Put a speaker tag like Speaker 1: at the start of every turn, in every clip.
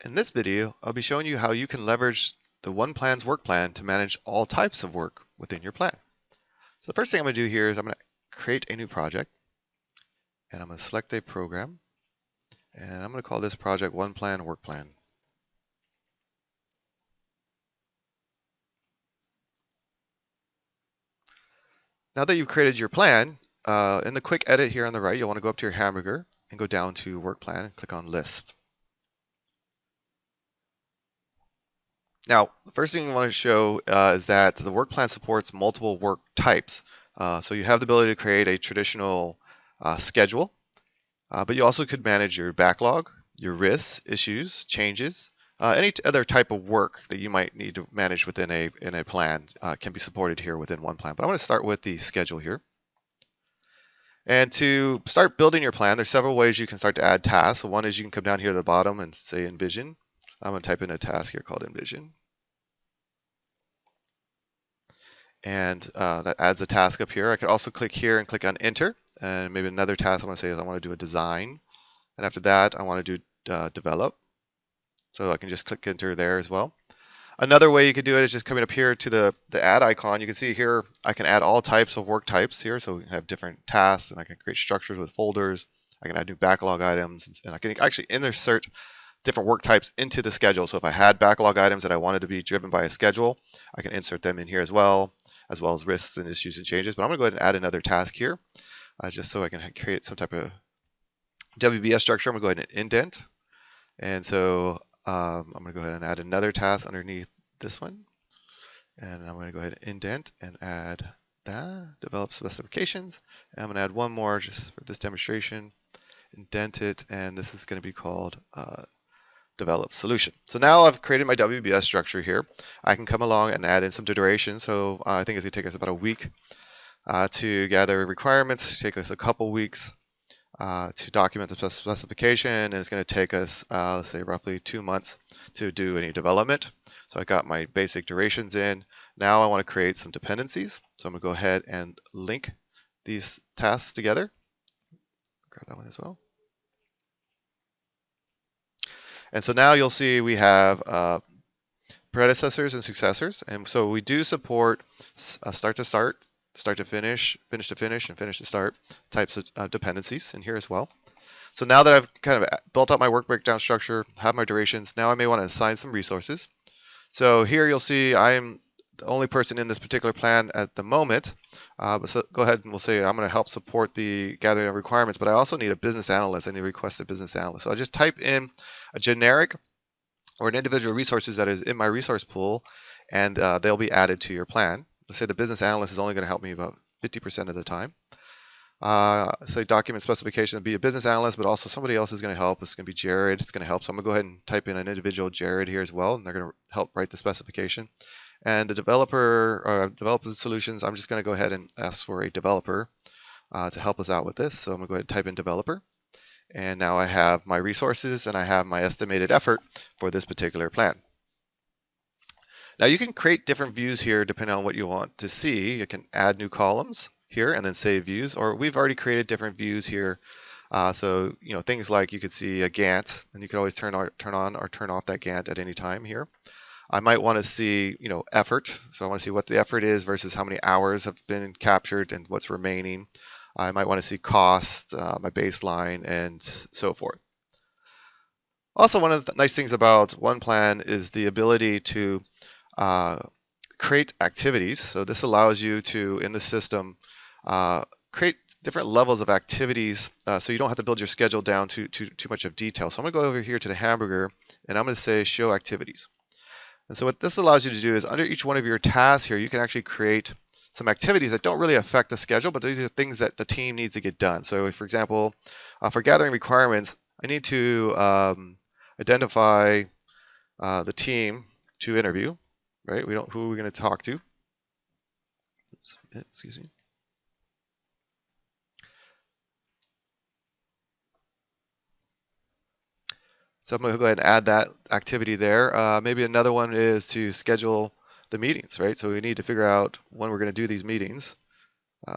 Speaker 1: In this video, I'll be showing you how you can leverage the OnePlan's work plan to manage all types of work within your plan. So the first thing I'm going to do here is I'm going to create a new project, and I'm going to select a program, and I'm going to call this project OnePlan Work Plan. Now that you've created your plan, in the quick edit here on the right, you'll want to go up to your hamburger and go down to Work Plan and click on List. Now, the first thing I want to show is that the work plan supports multiple work types. So you have the ability to create a traditional schedule, but you also could manage your backlog, your risks, issues, changes, any other type of work that you might need to manage within a plan can be supported here within OnePlan. But I want to start with the schedule here. And to start building your plan, there's several ways you can start to add tasks. So one is you can come down here to the bottom and say envision. I'm going to type in a task here called envision. And that adds a task up here. I could also click here and click on enter. And maybe another task I want to say is I want to do a design. And after that, I want to do develop. So I can just click enter there as well. Another way you could do it is just coming up here to the add icon. You can see here I can add all types of work types here. So we can have different tasks, and I can create structures with folders. I can add new backlog items, and I can actually insert different work types into the schedule. So if I had backlog items that I wanted to be driven by a schedule, I can insert them in here as well as risks and issues and changes. But I'm going to go ahead and add another task here, just so I can create some type of WBS structure. I'm going to go ahead and indent. And so I'm going to go ahead and add another task underneath this one. And I'm going to go ahead and indent and add that, develop specifications. And I'm going to add one more just for this demonstration, indent it, and this is going to be called develop solution. So now I've created my WBS structure here. I can come along and add in some duration. So I think it's going to take us about a week to gather requirements, take us a couple weeks to document the specification, and it's going to take us, let's say, roughly 2 months to do any development. So I got my basic durations in. Now I want to create some dependencies. So I'm going to go ahead and link these tasks together. Grab that one as well. And so now you'll see we have predecessors and successors. And so we do support start to start, start to finish, finish to finish, and finish to start types of dependencies in here as well. So now that I've kind of built out my work breakdown structure, have my durations, now I may want to assign some resources. So here you'll see I am the only person in this particular plan at the moment. So go ahead and we'll say I'm going to help support the gathering of requirements, but I also need a business analyst. I need to request a business analyst. So I just type in a generic or an individual resources that is in my resource pool, and they'll be added to your plan. Let's say the business analyst is only going to help me about 50% of the time. Say document specification would be a business analyst, but also somebody else is going to help. It's going to be Jared. It's going to help. So I'm going to go ahead and type in an individual Jared here as well, and they're going to help write the specification. And the developer solutions, I'm just going to go ahead and ask for a developer to help us out with this. So I'm going to go ahead and type in developer. And now I have my resources and I have my estimated effort for this particular plan. Now you can create different views here depending on what you want to see. You can add new columns here and then save views, or we've already created different views here. So things like you could see a Gantt, and you can always turn on or turn off that Gantt at any time here. I might want to see effort, so I want to see what the effort is versus how many hours have been captured and what's remaining. I might want to see cost, my baseline, and so forth. Also, one of the nice things about OnePlan is the ability to create activities. So this allows you to, in the system, create different levels of activities so you don't have to build your schedule down to too much of detail. So I'm going to go over here to the hamburger, and I'm going to say show activities. And so what this allows you to do is under each one of your tasks here, you can actually create some activities that don't really affect the schedule, but these are things that the team needs to get done. So for example, for gathering requirements, I need to identify the team to interview, right? Who are we going to talk to? Oops, excuse me. So I'm going to go ahead and add that activity there. Maybe another one is to schedule the meetings, right? So we need to figure out when we're going to do these meetings.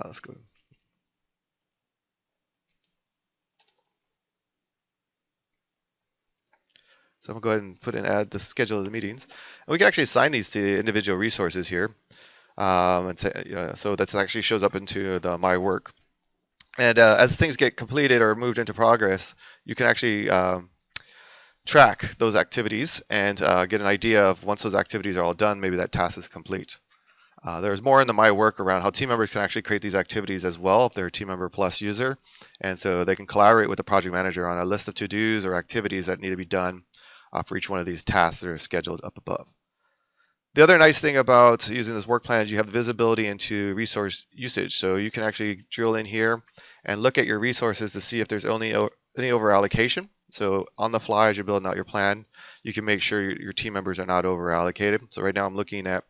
Speaker 1: Let's go. So I'm going to go ahead and put in add the schedule of the meetings. And we can actually assign these to individual resources here. And so that actually shows up into the My Work. And as things get completed or moved into progress, you can actually track those activities and get an idea of once those activities are all done, maybe that task is complete. There's more in the My Work around how team members can actually create these activities as well if they're a team member plus user. And so they can collaborate with the project manager on a list of to-dos or activities that need to be done for each one of these tasks that are scheduled up above. The other nice thing about using this work plan is you have visibility into resource usage. So you can actually drill in here and look at your resources to see if there's any over allocation. So on the fly, as you're building out your plan, you can make sure your team members are not over allocated. So right now I'm looking at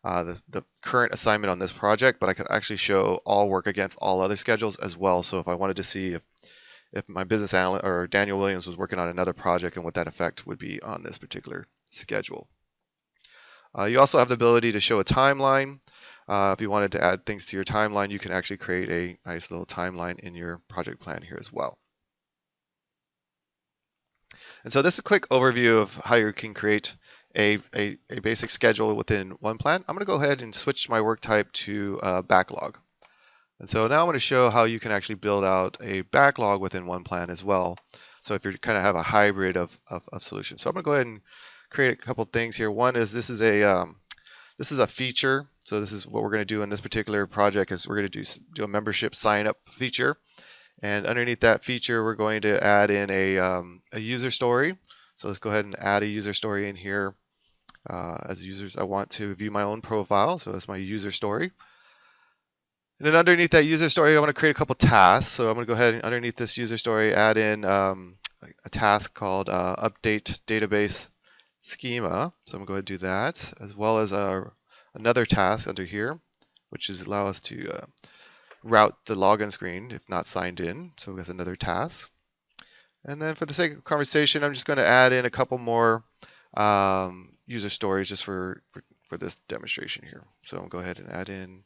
Speaker 1: the current assignment on this project, but I could actually show all work against all other schedules as well. So if I wanted to see if my business analyst or Daniel Williams was working on another project and what that effect would be on this particular schedule. You also have the ability to show a timeline. If you wanted to add things to your timeline, you can actually create a nice little timeline in your project plan here as well. And so this is a quick overview of how you can create a basic schedule within OnePlan. I'm going to go ahead and switch my work type to backlog. And so now I'm going to show how you can actually build out a backlog within OnePlan as well. So if you kind of have a hybrid of solutions. So I'm going to go ahead and create a couple things here. One is this is a feature. So this is what we're going to do in this particular project is we're going to do a membership sign up feature. And underneath that feature, we're going to add in a user story. So let's go ahead and add a user story in here. As users, I want to view my own profile. So that's my user story. And then underneath that user story, I want to create a couple tasks. So I'm going to go ahead and underneath this user story, add in a task called update database schema. So I'm going to go ahead and do that, as well as another task under here, which is allow us to route the login screen if not signed in. So that's another task. And then for the sake of conversation, I'm just going to add in a couple more user stories just for this demonstration here. So I'll go ahead and add in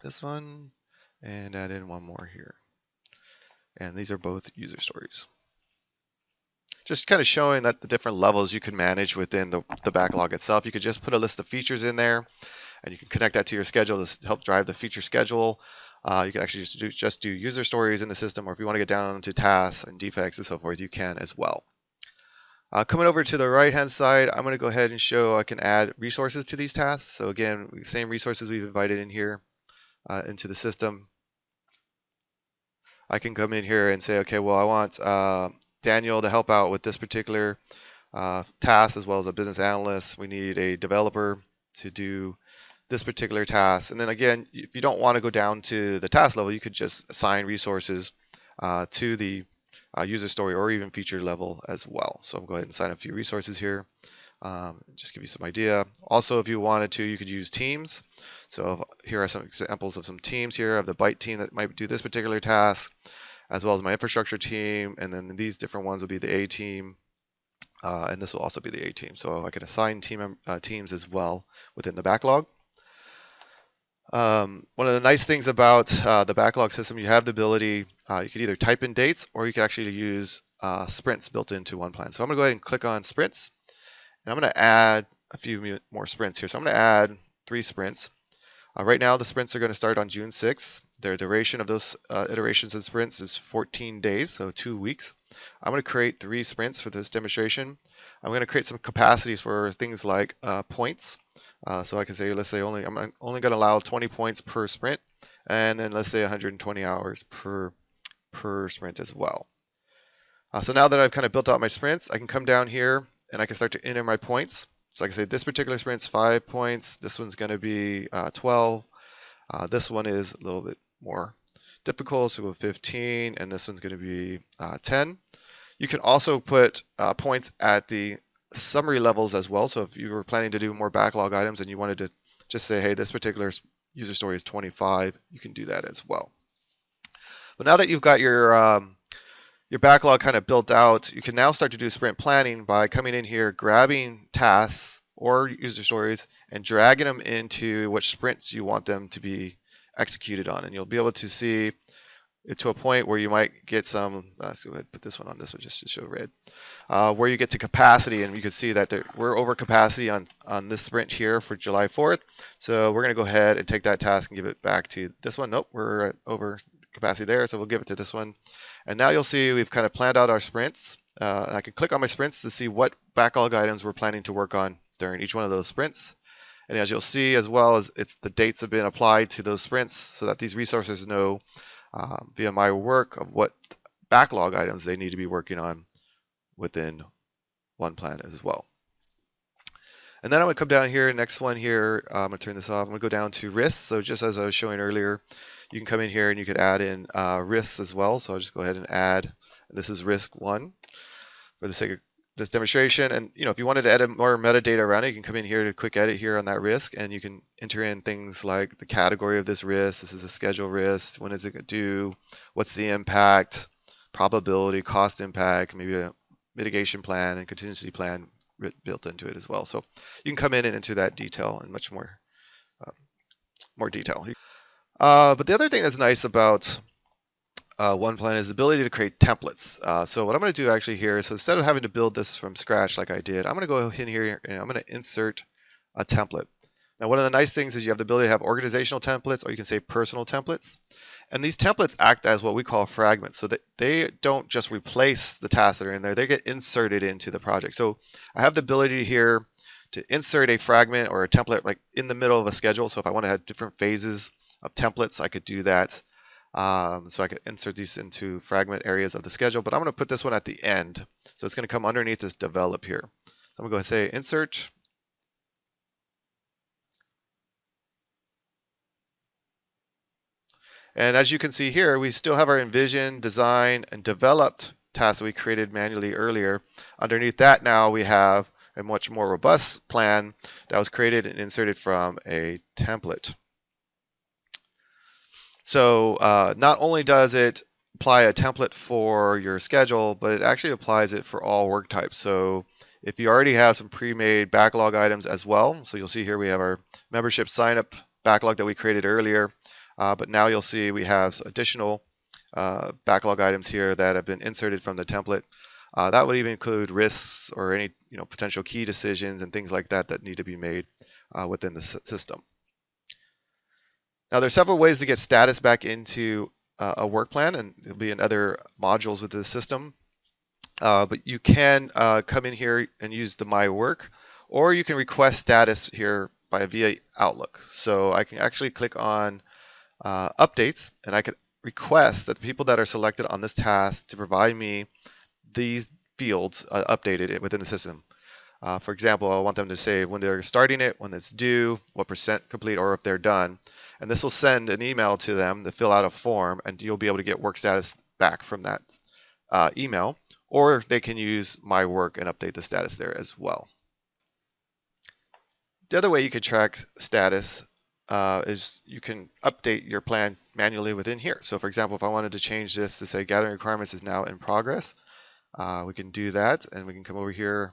Speaker 1: this one and add in one more here. And these are both user stories. Just kind of showing that the different levels you can manage within the backlog itself. You could just put a list of features in there and you can connect that to your schedule to help drive the feature schedule. You can actually just do user stories in the system, or if you want to get down into tasks and defects and so forth, you can as well. Coming over to the right-hand side, I'm going to go ahead and show I can add resources to these tasks. So again, same resources we've invited in here into the system. I can come in here and say, okay, well, I want Daniel to help out with this particular task as well as a business analyst. We need a developer to do this particular task. And then again, if you don't want to go down to the task level, you could just assign resources to the user story or even feature level as well. So I'm going to go ahead and assign a few resources here. Just give you some idea. Also, if you wanted to, you could use teams. So here are some examples of some teams here. I have the Byte team that might do this particular task, as well as my infrastructure team. And then these different ones will be the A team. And this will also be the A team. So I can assign teams as well within the backlog. One of the nice things about the backlog system, you have the ability, you can either type in dates or you can actually use sprints built into OnePlan. So I'm going to go ahead and click on sprints. And I'm going to add a few more sprints here. So I'm going to add 3 sprints. Right now, the sprints are going to start on June 6th. Their duration of those iterations and sprints is 14 days, so 2 weeks. I'm going to create 3 sprints for this demonstration. I'm going to create some capacities for things like points. So I can say, let's say I'm only going to allow 20 points per sprint, and then let's say 120 hours per sprint as well. So now that I've kind of built out my sprints, I can come down here and I can start to enter my points. So I can say this particular sprint's 5 points. This one's going to be 12. This one is a little bit more difficult, so we'll go 15, and this one's going to be 10. You can also put points at the summary levels as well. So if you were planning to do more backlog items and you wanted to just say, hey, this particular user story is 25, you can do that as well. But now that you've got your backlog kind of built out, you can now start to do sprint planning by coming in here, grabbing tasks or user stories and dragging them into which sprints you want them to be executed on. And you'll be able to see to a point where you might get some, let's go ahead and put this one on this one just to show red, where you get to capacity, and you can see that we're over capacity on this sprint here for July 4th. So we're going to go ahead and take that task and give it back to this one. Nope, we're over capacity there, so we'll give it to this one. And now you'll see we've kind of planned out our sprints. And I can click on my sprints to see what backlog items we're planning to work on during each one of those sprints. And as you'll see, as well as the dates have been applied to those sprints so that these resources know via my work of what backlog items they need to be working on within OnePlan as well. And then I'm going to come down here, next one here, I'm going to turn this off. I'm going to go down to risks. So just as I was showing earlier, you can come in here and you could add in risks as well. So I'll just go ahead and add, this is risk 1 for the sake of this demonstration. And if you wanted to edit more metadata around it, you can come in here to quick edit here on that risk, and you can enter in things like the category of this risk. This is a schedule risk. When is it due? What's the impact? Probability, cost impact, maybe a mitigation plan and contingency plan built into it as well. So you can come in and into that detail in much more detail. But the other thing that's nice about OnePlan is the ability to create templates. So what I'm going to do actually here, so instead of having to build this from scratch like I did, I'm going to go in here and I'm going to insert a template. Now, one of the nice things is you have the ability to have organizational templates, or you can say personal templates. And these templates act as what we call fragments, so that they don't just replace the tasks that are in there, they get inserted into the project. So I have the ability here to insert a fragment or a template like in the middle of a schedule. So if I want to have different phases of templates, I could do that. So I could insert these into fragment areas of the schedule, but I'm going to put this one at the end. So it's going to come underneath this develop here. So I'm going to go ahead and say insert. And as you can see here, we still have our envision, design, and developed tasks that we created manually earlier. Underneath that now we have a much more robust plan that was created and inserted from a template. So not only does it apply a template for your schedule, but it actually applies it for all work types. So if you already have some pre-made backlog items as well, so you'll see here we have our membership sign-up backlog that we created earlier, but now you'll see we have additional backlog items here that have been inserted from the template. That would even include risks or any potential key decisions and things like that that need to be made within the system. Now, there's several ways to get status back into a work plan, and there'll be in other modules with the system. But you can come in here and use the My Work, or you can request status here via Outlook. So I can actually click on updates, and I could request that the people that are selected on this task to provide me these fields updated within the system. For example, I want them to say when they're starting it, when it's due, what % complete, or if they're done. And this will send an email to them to fill out a form, and you'll be able to get work status back from that email. Or they can use My Work and update the status there as well. The other way you can track status is you can update your plan manually within here. So for example, if I wanted to change this to say gathering requirements is now in progress, we can do that, and we can come over here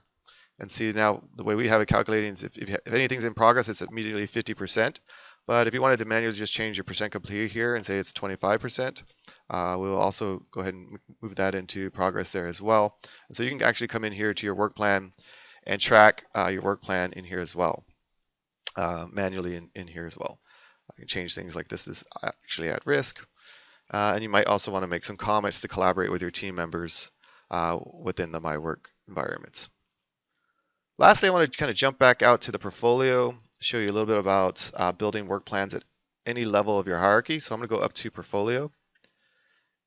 Speaker 1: and see now the way we have it calculating is if anything's in progress, it's immediately 50%. But if you wanted to manually just change your % complete here and say it's 25%, we'll also go ahead and move that into progress there as well. And so you can actually come in here to your work plan and track your work plan in here as well, manually in here as well. I can change things like this is actually at risk. And you might also want to make some comments to collaborate with your team members within the My Work environments. Lastly, I want to kind of jump back out to the portfolio, show you a little bit about building work plans at any level of your hierarchy. So I'm going to go up to portfolio,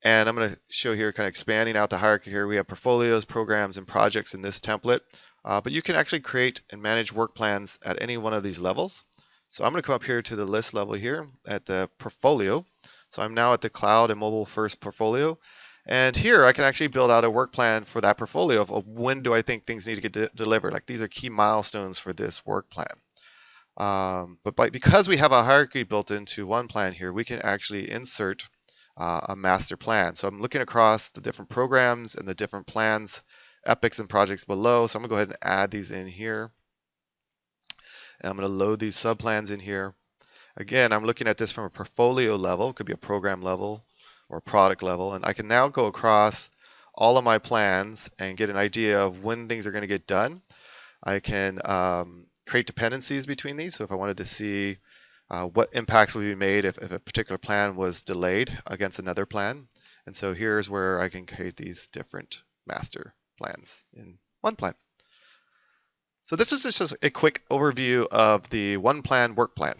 Speaker 1: and I'm going to show here kind of expanding out the hierarchy here. We have portfolios, programs, and projects in this template, but you can actually create and manage work plans at any one of these levels. So I'm going to come up here to the list level here at the portfolio. So I'm now at the cloud and mobile first portfolio. And here I can actually build out a work plan for that portfolio of when do I think things need to get delivered. Like these are key milestones for this work plan. Because we have a hierarchy built into OnePlan here, we can actually insert a master plan. So I'm looking across the different programs and the different plans, epics and projects below. So I'm going to go ahead and add these in here. And I'm going to load these subplans in here. Again, I'm looking at this from a portfolio level. It could be a program level, or product level. And I can now go across all of my plans and get an idea of when things are going to get done. I can create dependencies between these. So if I wanted to see what impacts would be made if a particular plan was delayed against another plan. And so here's where I can create these different master plans in OnePlan. So this is just a quick overview of the OnePlan work plan.